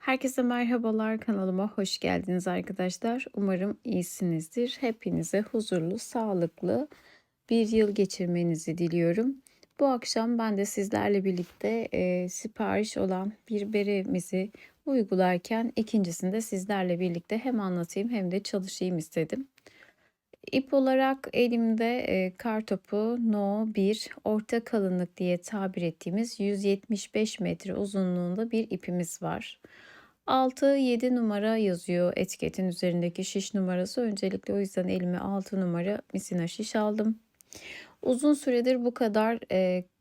Herkese merhabalar, kanalıma hoş geldiniz arkadaşlar. Umarım iyisinizdir. Hepinize huzurlu, sağlıklı bir yıl geçirmenizi diliyorum. Bu akşam ben de sizlerle birlikte sipariş olan bir beremizi uygularken ikincisinde sizlerle birlikte hem anlatayım hem de çalışayım istedim. İp olarak elimde kartopu No 1 orta kalınlık diye tabir ettiğimiz 175 metre uzunluğunda bir ipimiz var. 6-7 numara yazıyor etiketin üzerindeki şiş numarası. Öncelikle o yüzden elime 6 numara misina şiş aldım. Uzun süredir bu kadar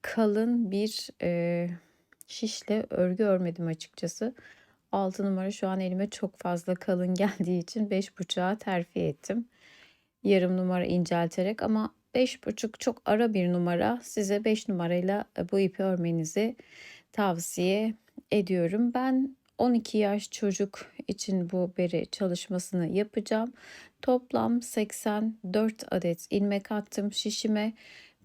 kalın bir şişle örgü örmedim açıkçası. 6 numara şu an elime çok fazla kalın geldiği için 5,5'a terfi ettim. Yarım numara incelterek ama 5,5 çok ara bir numara. Size 5 numarayla bu ipi örmenizi tavsiye ediyorum. Ben 12 yaş çocuk için bu bere çalışmasını yapacağım. Toplam 84 adet ilmek attım şişime.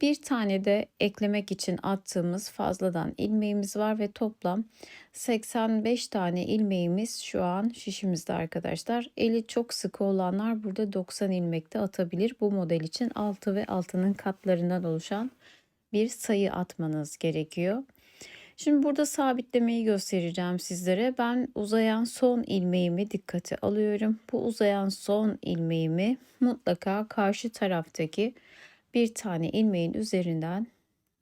Bir tane de eklemek için attığımız fazladan ilmeğimiz var ve toplam 85 tane ilmeğimiz şu an şişimizde arkadaşlar. Eli çok sıkı olanlar burada 90 ilmek de atabilir. Bu model için 6 ve altının katlarından oluşan bir sayı atmanız gerekiyor. Şimdi burada sabitlemeyi göstereceğim sizlere. Ben uzayan son ilmeğimi dikkate alıyorum. Bu uzayan son ilmeğimi mutlaka karşı taraftaki bir tane ilmeğin üzerinden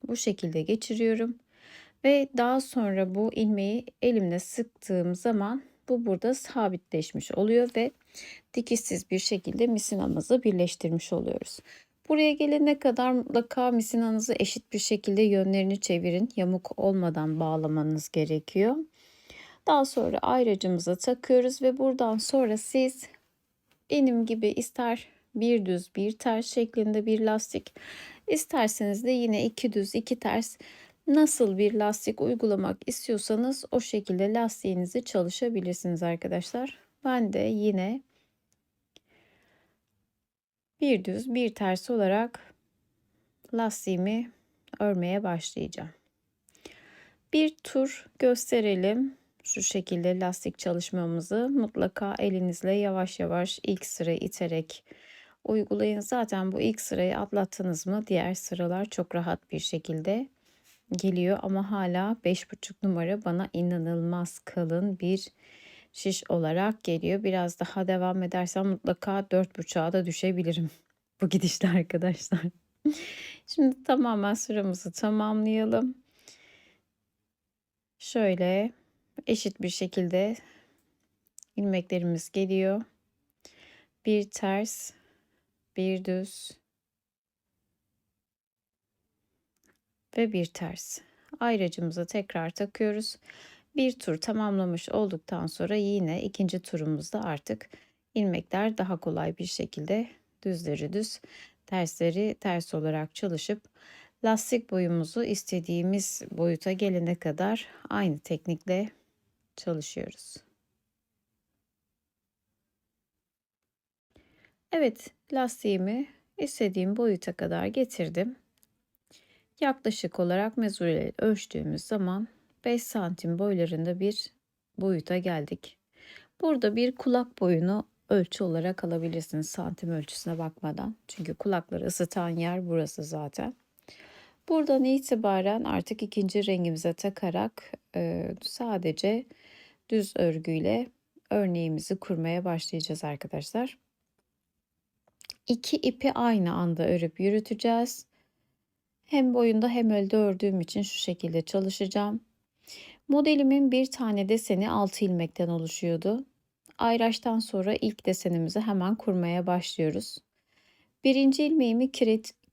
bu şekilde geçiriyorum. Ve daha sonra bu ilmeği elimle sıktığım zaman bu burada sabitleşmiş oluyor ve dikişsiz bir şekilde misinamızı birleştirmiş oluyoruz. Buraya gelene kadar mutlaka misinanızı eşit bir şekilde yönlerini çevirin. Yamuk olmadan bağlamanız gerekiyor. Daha sonra ayracımıza takıyoruz ve buradan sonra siz benim gibi ister bir düz bir ters şeklinde bir lastik, isterseniz de yine iki düz iki ters nasıl bir lastik uygulamak istiyorsanız o şekilde lastiğinizi çalışabilirsiniz arkadaşlar. Ben de yine bir düz bir ters olarak lastiğimi örmeye başlayacağım. Bir tur gösterelim. Şu şekilde lastik çalışmamızı mutlaka elinizle yavaş yavaş ilk sırayı iterek uygulayın. Zaten bu ilk sırayı atlattınız mı diğer sıralar çok rahat bir şekilde geliyor. Ama hala 5,5 numara bana inanılmaz kalın bir şiş olarak geliyor. Biraz daha devam edersem mutlaka 4,5'a da düşebilirim bu gidişle arkadaşlar. Şimdi tamamen sıramızı tamamlayalım. Şöyle eşit bir şekilde ilmeklerimiz geliyor. Bir ters, bir düz ve bir ters. Ayracımıza tekrar takıyoruz. Bir tur tamamlamış olduktan sonra yine ikinci turumuzda artık ilmekler daha kolay bir şekilde düzleri düz, tersleri ters olarak çalışıp lastik boyumuzu istediğimiz boyuta gelene kadar aynı teknikle çalışıyoruz. Evet, lastiğimi istediğim boyuta kadar getirdim. Yaklaşık olarak mezureyle ölçtüğümüz zaman 5 santim boylarında bir boyuta geldik. Burada bir kulak boyunu ölçü olarak alabilirsiniz santim ölçüsüne bakmadan. Çünkü kulakları ısıtan yer burası zaten. Buradan itibaren artık ikinci rengimize takarak sadece düz örgüyle örneğimizi kurmaya başlayacağız arkadaşlar. İki ipi aynı anda örüp yürüteceğiz. Hem boyunda hem elde ördüğüm için şu şekilde çalışacağım. Modelimin bir tane deseni 6 ilmekten oluşuyordu. Ayraçtan sonra ilk desenimizi hemen kurmaya başlıyoruz. Birinci ilmeğimi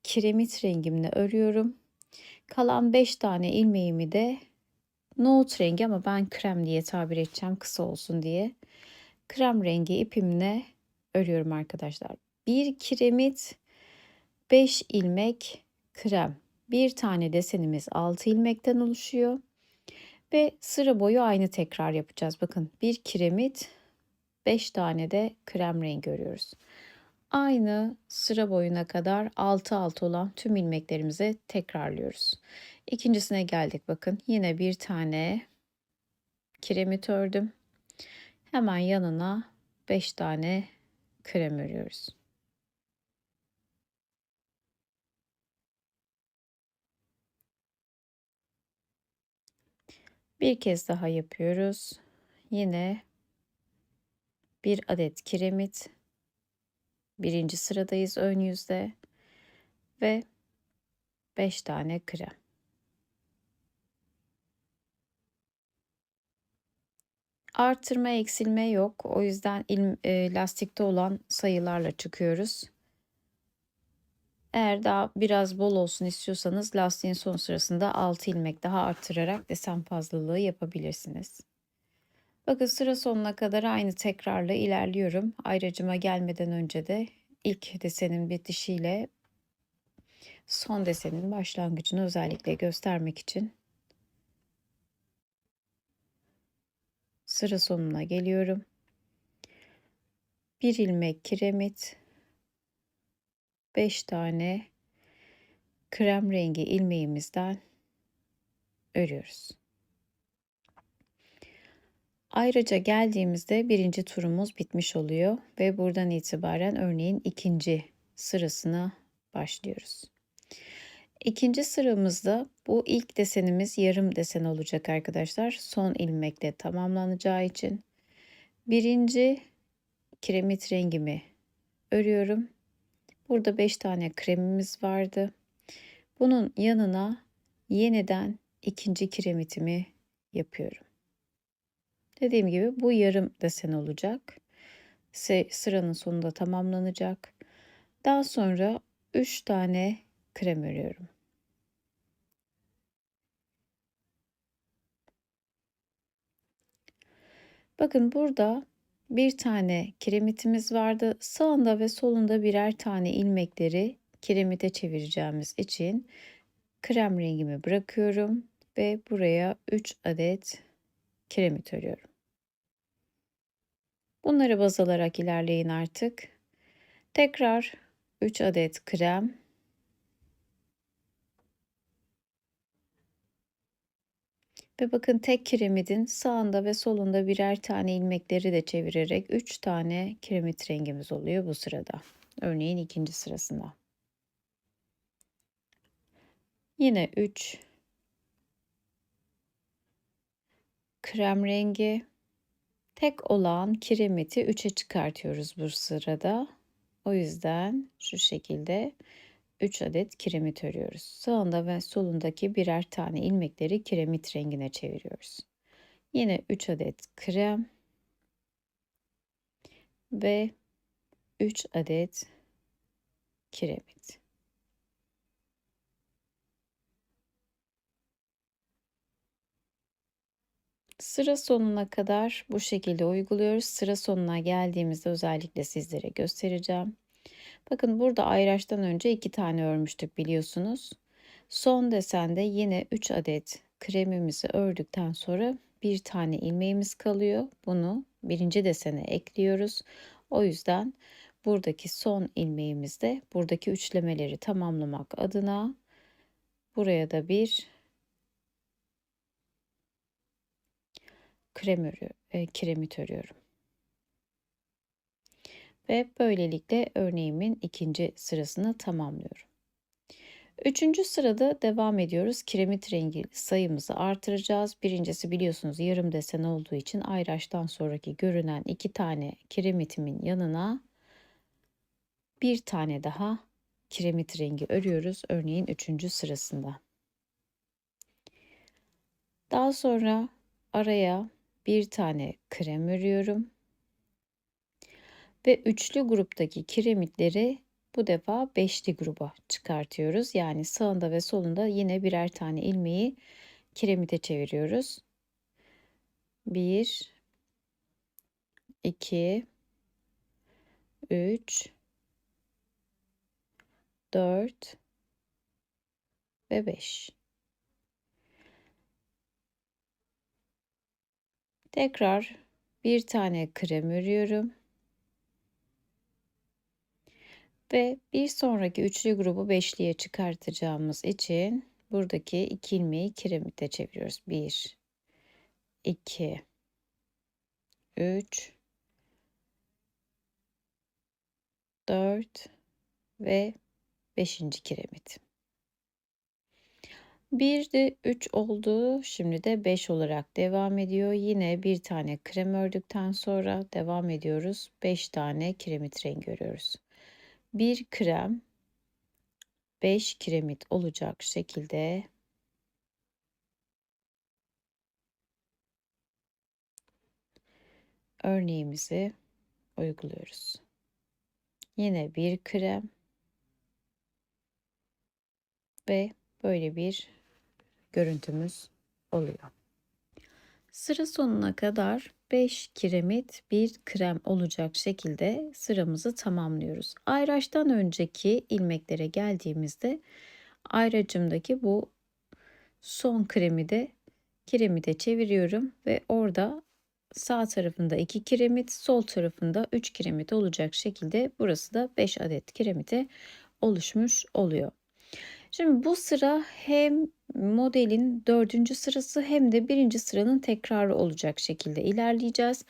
kiremit rengimle örüyorum. Kalan 5 tane ilmeğimi de nohut rengi ama ben krem diye tabir edeceğim kısa olsun diye. Krem rengi ipimle örüyorum arkadaşlar. Bir kiremit, 5 ilmek krem. Bir tane desenimiz 6 ilmekten oluşuyor. Ve sıra boyu aynı tekrar yapacağız. Bakın bir kiremit, 5 tane de krem rengi örüyoruz. Aynı sıra boyuna kadar 6 olan tüm ilmeklerimizi tekrarlıyoruz. İkincisine geldik bakın. Yine bir tane kiremit ördüm. Hemen yanına 5 tane krem örüyoruz. Bir kez daha yapıyoruz. Yine bir adet kiremit. Birinci sıradayız ön yüzde ve 5 tane krem. Artırma eksilme yok. O yüzden lastikte olan sayılarla çıkıyoruz. Eğer daha biraz bol olsun istiyorsanız lastiğin son sırasında 6 ilmek daha artırarak desen fazlalığı yapabilirsiniz. Bakın sıra sonuna kadar aynı tekrarla ilerliyorum. Ayracıma gelmeden önce de ilk desenin bitişiyle son desenin başlangıcını özellikle göstermek için sıra sonuna geliyorum. Bir ilmek kiremit, 5 tane krem rengi ilmeğimizden örüyoruz. Ayrıca geldiğimizde birinci turumuz bitmiş oluyor ve buradan itibaren örneğin ikinci sırasına başlıyoruz. İkinci sıramızda bu ilk desenimiz yarım desen olacak arkadaşlar. Son ilmekle tamamlanacağı için birinci kiremit rengimi örüyorum. Burada 5 tane kremimiz vardı. Bunun yanına yeniden ikinci kiremitimi yapıyorum. Dediğim gibi bu yarım desen olacak. Sıranın sonunda tamamlanacak. Daha sonra 3 tane krem örüyorum. Bakın burada bir tane kiremitimiz vardı. Sağında ve solunda birer tane ilmekleri kiremite çevireceğimiz için krem rengimi bırakıyorum ve buraya 3 adet kiremit örüyorum. Bunları baz alarak ilerleyin artık. Tekrar 3 adet krem ve bakın tek kiremitin sağında ve solunda birer tane ilmekleri de çevirerek 3 tane kiremit rengimiz oluyor bu sırada. Örneğin ikinci sırasında. Yine 3 krem rengi. Tek olan kiremiti 3'e çıkartıyoruz bu sırada. O yüzden şu şekilde 3 adet kiremit örüyoruz. Sağında ve solundaki birer tane ilmekleri kiremit rengine çeviriyoruz. Yine 3 adet krem ve 3 adet kiremit. Sıra sonuna kadar bu şekilde uyguluyoruz. Sıra sonuna geldiğimizde özellikle sizlere göstereceğim. Bakın burada ayraçtan önce 2 tane örmüştük biliyorsunuz. Son desende yine 3 adet kremimizi ördükten sonra bir tane ilmeğimiz kalıyor. Bunu birinci desene ekliyoruz. O yüzden buradaki son ilmeğimizde buradaki üçlemeleri tamamlamak adına buraya da bir kiremit örüyorum. Ve böylelikle örneğimin ikinci sırasını tamamlıyorum. Üçüncü sırada devam ediyoruz. Kiremit rengi sayımızı artıracağız. Birincisi biliyorsunuz yarım desen olduğu için ayraçtan sonraki görünen 2 tane kiremitimin yanına bir tane daha kiremit rengi örüyoruz. Örneğin üçüncü sırasında. Daha sonra araya bir tane krem örüyorum. Ve üçlü gruptaki kiremitleri bu defa beşli gruba çıkartıyoruz. Yani sağında ve solunda yine birer tane ilmeği kiremite çeviriyoruz. 1, 2, 3, 4 ve 5. Tekrar bir tane krem örüyorum. Ve bir sonraki üçlü grubu beşliye çıkartacağımız için buradaki 2 ilmeği kiremite çeviriyoruz. 1, 2, 3, 4 ve 5. kiremit. Bir de 3 oldu. Şimdi de 5 olarak devam ediyor. Yine bir tane krem ördükten sonra devam ediyoruz. 5 tane kiremit rengi örüyoruz. Bir krem, 5 kiremit olacak şekilde örneğimizi uyguluyoruz. Yine bir krem ve böyle bir görüntümüz oluyor. Sıra sonuna kadar 5 kiremit, bir krem olacak şekilde sıramızı tamamlıyoruz. Ayraçtan önceki ilmeklere geldiğimizde ayracımdaki bu son kiremite çeviriyorum ve orada sağ tarafında 2 kiremit, sol tarafında 3 kiremit olacak şekilde burası da 5 adet kiremite oluşmuş oluyor. Şimdi bu sıra hem modelin 4. sırası hem de 1. sıranın tekrarı olacak şekilde ilerleyeceğiz.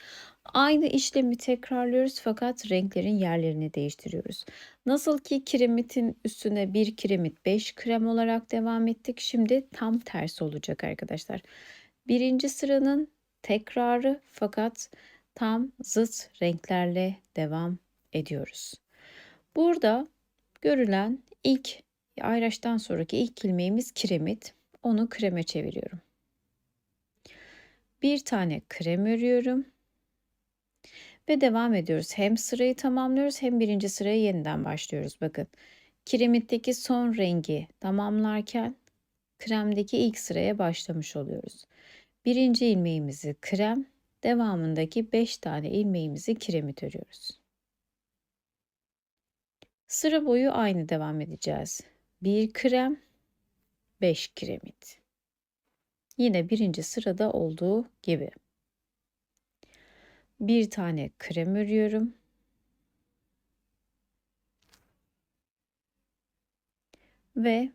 Aynı işlemi tekrarlıyoruz fakat renklerin yerlerini değiştiriyoruz. Nasıl ki kiremitin üstüne bir kiremit 5 krem olarak devam ettik. Şimdi tam tersi olacak arkadaşlar. 1. sıranın tekrarı fakat tam zıt renklerle devam ediyoruz. Burada görülen ilk ayraçtan sonraki ilk ilmeğimiz kiremit. Onu kreme çeviriyorum. Bir tane krem örüyorum ve devam ediyoruz. Hem sırayı tamamlıyoruz hem 1. sıraya yeniden başlıyoruz. Bakın, kiremitteki son rengi tamamlarken kremdeki ilk sıraya başlamış oluyoruz. 1. ilmeğimizi krem, devamındaki 5 tane ilmeğimizi kiremit örüyoruz. Sıra boyu aynı devam edeceğiz. Bir krem, 5 kiremit. Yine 1. sırada olduğu gibi. Bir tane krem örüyorum. Ve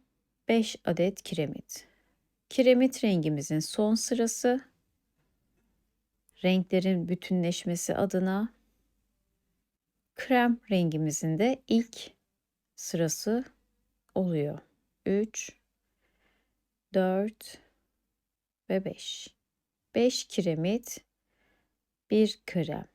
5 adet kiremit. Kiremit rengimizin son sırası. Renklerin bütünleşmesi adına krem rengimizin de ilk sırası oluyor. 3, 4 ve 5. 5 kiremit, 1 krem.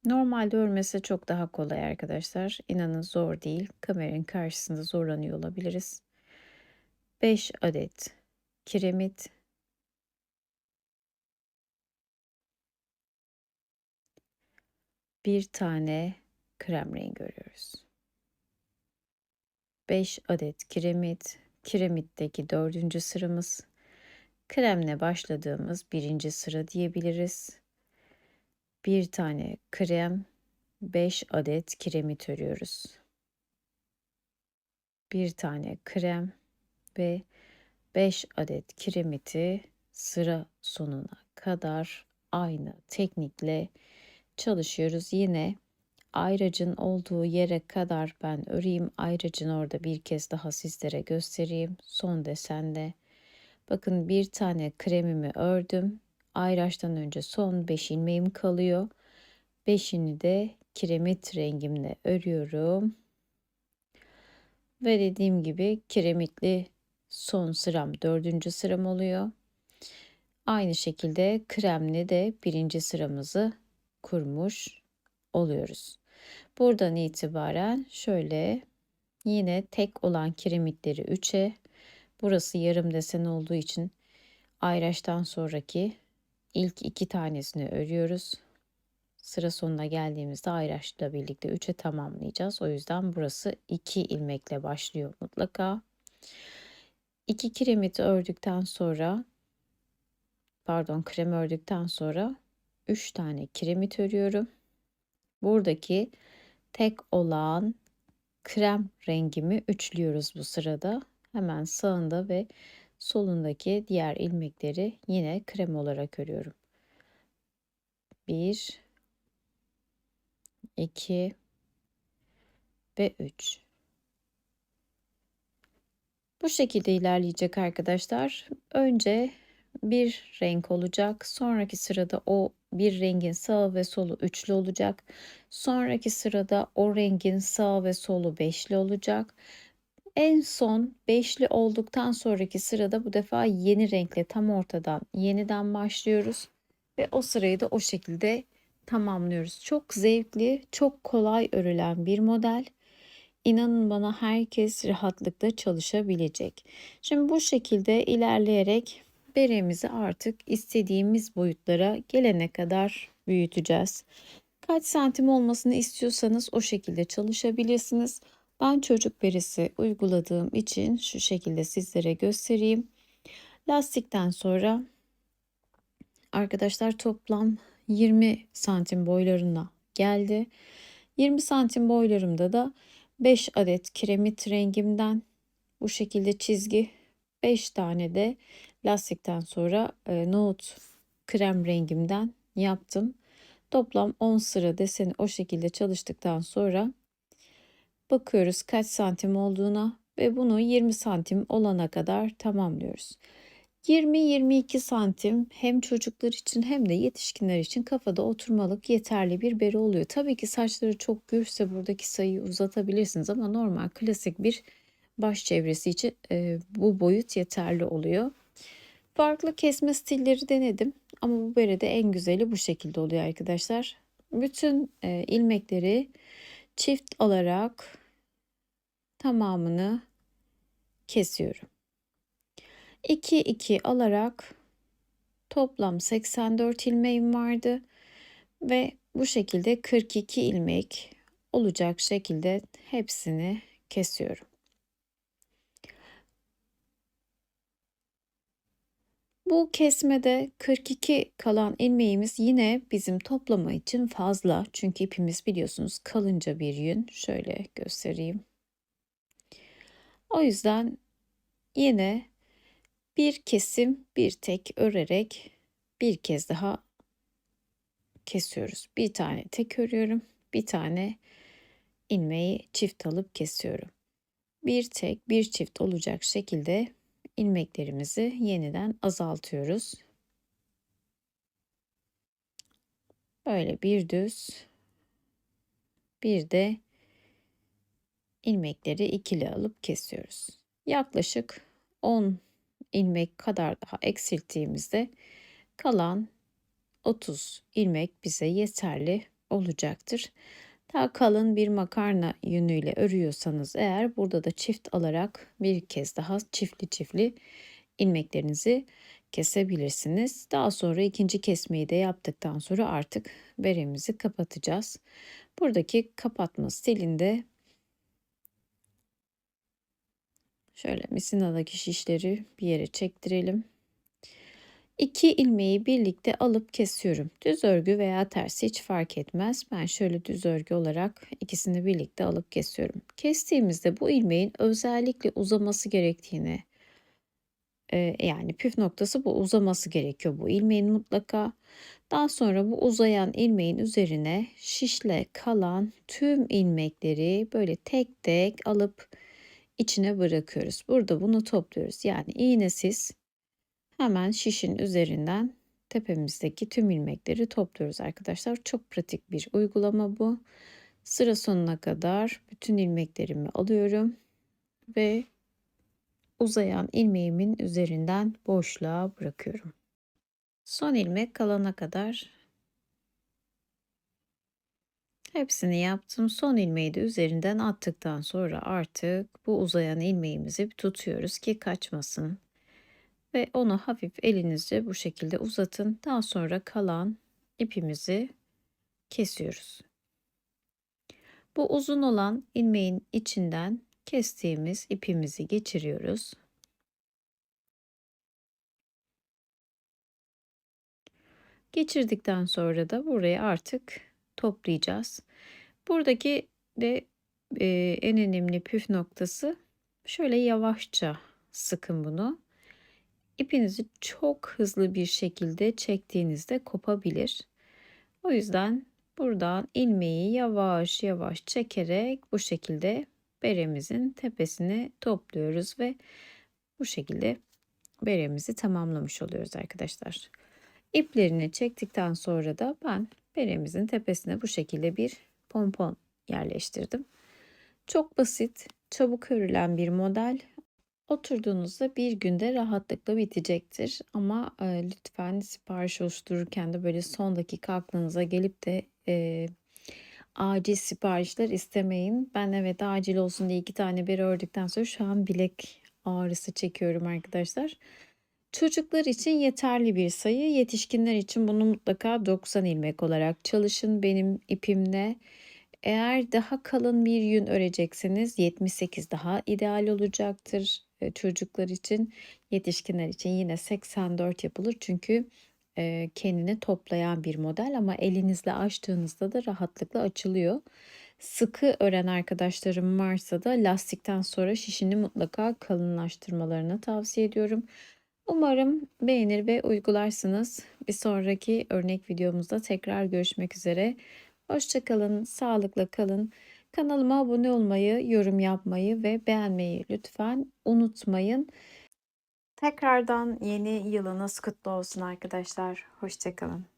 Normalde örmesi çok daha kolay arkadaşlar. İnanın zor değil. Kameranın karşısında zorlanıyor olabiliriz. 5 adet kiremit, bir tane krem rengi örüyoruz. 5 adet kiremit, kiremitteki 4. sıramız, kremle başladığımız 1. sıra diyebiliriz. Bir tane krem, 5 adet kiremit örüyoruz. Bir tane krem ve 5 adet kiremiti sıra sonuna kadar aynı teknikle çalışıyoruz. Yine ayracın olduğu yere kadar ben öreyim. Ayracın orada bir kez daha sizlere göstereyim. Son desende. Bakın, bir tane kremimi ördüm. Ayraçtan önce son 5 ilmeğim kalıyor. 5'ini de kiremit rengimle örüyorum. Ve dediğim gibi kiremitli son sıram 4. sıram oluyor. Aynı şekilde kremli de 1. sıramızı kurmuş oluyoruz. Buradan itibaren şöyle yine tek olan kiremitleri 3'e, burası yarım desen olduğu için ayraçtan sonraki ilk 2 tanesini örüyoruz. Sıra sonuna geldiğimizde ayraçla birlikte 3'e tamamlayacağız. O yüzden burası 2 ilmekle başlıyor mutlaka. 2 kiremit ördükten sonra, krem ördükten sonra 3 tane kiremit örüyorum. Buradaki tek olan krem rengimi üçlüyoruz bu sırada. Hemen sağında ve solundaki diğer ilmekleri yine krem olarak örüyorum. 1, 2 ve 3. Bu şekilde ilerleyecek arkadaşlar. Önce bir renk olacak. Sonraki sırada o bir rengin sağı ve solu üçlü olacak. Sonraki sırada o rengin sağı ve solu beşli olacak. En son beşli olduktan sonraki sırada bu defa yeni renkle tam ortadan yeniden başlıyoruz. Ve o sırayı da o şekilde tamamlıyoruz. Çok zevkli, çok kolay örülen bir model. İnanın bana herkes rahatlıkla çalışabilecek. Şimdi bu şekilde ilerleyerek beremizi artık istediğimiz boyutlara gelene kadar büyüteceğiz. Kaç santim olmasını istiyorsanız o şekilde çalışabilirsiniz. Ben çocuk beresi uyguladığım için şu şekilde sizlere göstereyim. Lastikten sonra arkadaşlar toplam 20 santim boylarına geldi. 20 santim boylarımda da 5 adet kiremit rengimden bu şekilde çizgi, 5 tane de lastikten sonra nohut krem rengimden yaptım. Toplam 10 sıra deseni o şekilde çalıştıktan sonra bakıyoruz kaç santim olduğuna ve bunu 20 santim olana kadar tamamlıyoruz. 20-22 santim hem çocuklar için hem de yetişkinler için kafada oturmalık yeterli bir bere oluyor. Tabii ki saçları çok gürse buradaki sayıyı uzatabilirsiniz ama normal klasik bir baş çevresi için bu boyut yeterli oluyor. Farklı kesme stilleri denedim ama bu berede en güzeli bu şekilde oluyor arkadaşlar. Bütün ilmekleri çift alarak tamamını kesiyorum. 2-2 alarak toplam 84 ilmeğim vardı ve bu şekilde 42 ilmek olacak şekilde hepsini kesiyorum. Bu kesmede 42 kalan ilmeğimiz yine bizim toplama için fazla. Çünkü ipimiz biliyorsunuz kalınca bir yün. Şöyle göstereyim. O yüzden yine bir kesim bir tek örerek bir kez daha kesiyoruz. Bir tane tek örüyorum. Bir tane ilmeği çift alıp kesiyorum. Bir tek bir çift olacak şekilde ilmeklerimizi yeniden azaltıyoruz. Böyle bir düz, bir de ilmekleri ikili alıp kesiyoruz. Yaklaşık 10 ilmek kadar daha eksilttiğimizde kalan 30 ilmek bize yeterli olacaktır. Daha kalın bir makarna yünüyle örüyorsanız eğer burada da çift alarak bir kez daha çiftli çiftli ilmeklerinizi kesebilirsiniz. Daha sonra ikinci kesmeyi de yaptıktan sonra artık beremizi kapatacağız. Buradaki kapatma stilinde şöyle misinadaki şişleri bir yere çektirelim. 2 ilmeği birlikte alıp kesiyorum. Düz örgü veya tersi hiç fark etmez. Ben şöyle düz örgü olarak ikisini birlikte alıp kesiyorum. Kestiğimizde bu ilmeğin özellikle uzaması gerektiğini, yani püf noktası bu, uzaması gerekiyor bu ilmeğin mutlaka. Daha sonra bu uzayan ilmeğin üzerine şişle kalan tüm ilmekleri böyle tek tek alıp içine bırakıyoruz. Burada bunu topluyoruz. Yani iğnesiz hemen şişin üzerinden tepemizdeki tüm ilmekleri topluyoruz arkadaşlar. Çok pratik bir uygulama bu. Sıra sonuna kadar bütün ilmeklerimi alıyorum ve uzayan ilmeğimin üzerinden boşluğa bırakıyorum. Son ilmek kalana kadar hepsini yaptım. Son ilmeği de üzerinden attıktan sonra artık bu uzayan ilmeğimizi tutuyoruz ki kaçmasın. Ve onu hafif elinizce bu şekilde uzatın. Daha sonra kalan ipimizi kesiyoruz. Bu uzun olan ilmeğin içinden kestiğimiz ipimizi geçiriyoruz. Geçirdikten sonra da buraya artık toplayacağız. Buradaki de en önemli püf noktası şöyle yavaşça sıkın bunu. İpinizi çok hızlı bir şekilde çektiğinizde kopabilir. O yüzden buradan ilmeği yavaş yavaş çekerek bu şekilde beremizin tepesini topluyoruz ve bu şekilde beremizi tamamlamış oluyoruz arkadaşlar. İplerini çektikten sonra da ben beremizin tepesine bu şekilde bir pompon yerleştirdim. Çok basit, çabuk örülen bir model. Oturduğunuzda bir günde rahatlıkla bitecektir. Ama lütfen sipariş oluştururken de böyle son dakika aklınıza gelip de acil siparişler istemeyin. Ben evet acil olsun diye 2 tane bere ördükten sonra şu an bilek ağrısı çekiyorum arkadaşlar. Çocuklar için yeterli bir sayı. Yetişkinler için bunu mutlaka 90 ilmek olarak çalışın. Benim ipimle eğer daha kalın bir yün örecekseniz 78 daha ideal olacaktır. Çocuklar için, yetişkinler için yine 84 yapılır. Çünkü kendini toplayan bir model ama elinizle açtığınızda da rahatlıkla açılıyor. Sıkı ören arkadaşlarım varsa da lastikten sonra şişini mutlaka kalınlaştırmalarını tavsiye ediyorum. Umarım beğenir ve uygularsınız. Bir sonraki örnek videomuzda tekrar görüşmek üzere. Hoşça kalın, sağlıkla kalın. Kanalıma abone olmayı, yorum yapmayı ve beğenmeyi lütfen unutmayın. Tekrardan yeni yılınız kutlu olsun arkadaşlar. Hoşça kalın.